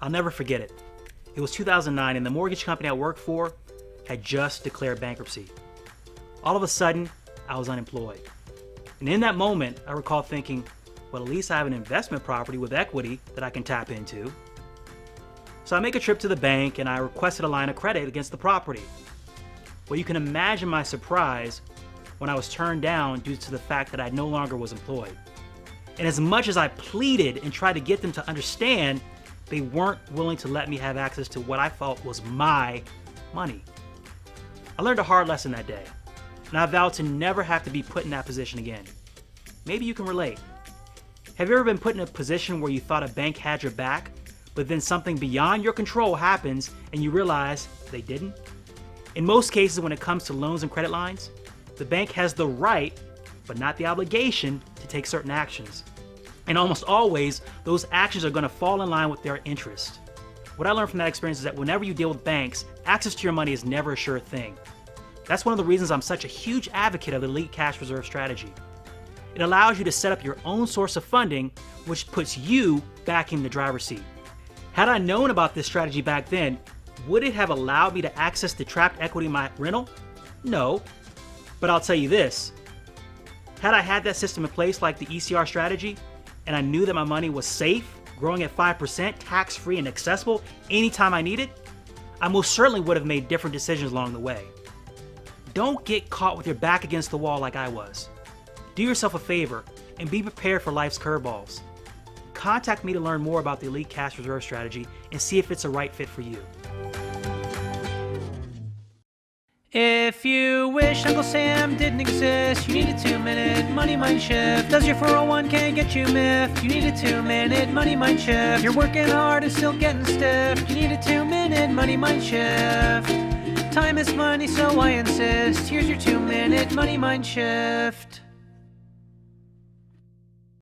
I'll never forget it. It was 2009 and the mortgage company I worked for had just declared bankruptcy. All of a sudden, I was unemployed. And in that moment, I recall thinking, well, at least I have an investment property with equity that I can tap into. So I make a trip to the bank and I requested a line of credit against the property. Well, you can imagine my surprise when I was turned down due to the fact that I no longer was employed. And as much as I pleaded and tried to get them to understand, they weren't willing to let me have access to what I thought was my money. I learned a hard lesson that day, and I vowed to never have to be put in that position again. Maybe you can relate. Have you ever been put in a position where you thought a bank had your back, but then something beyond your control happens and you realize they didn't? In most cases, when it comes to loans and credit lines, the bank has the right, but not the obligation, to take certain actions. And almost always, those actions are going to fall in line with their interest. What I learned from that experience is that whenever you deal with banks, access to your money is never a sure thing. That's one of the reasons I'm such a huge advocate of the elite cash reserve strategy. It allows you to set up your own source of funding, which puts you back in the driver's seat. Had I known about this strategy back then, would it have allowed me to access the trapped equity in my rental? No. But I'll tell you this, had I had that system in place like the ECR strategy, and I knew that my money was safe, growing at 5%, tax-free and accessible anytime I needed, I most certainly would have made different decisions along the way. Don't get caught with your back against the wall like I was. Do yourself a favor and be prepared for life's curveballs. Contact me to learn more about the Elite Cash Reserve strategy and see if it's a right fit for you. If you wish Uncle Sam didn't exist, you need a 2-minute money mind shift. Does your 401k get you miffed? You need a 2-minute money mind shift. You're working hard and still getting stiff. You need a 2-minute money mind shift. Time is money, so I insist. Here's your 2-minute money mind shift.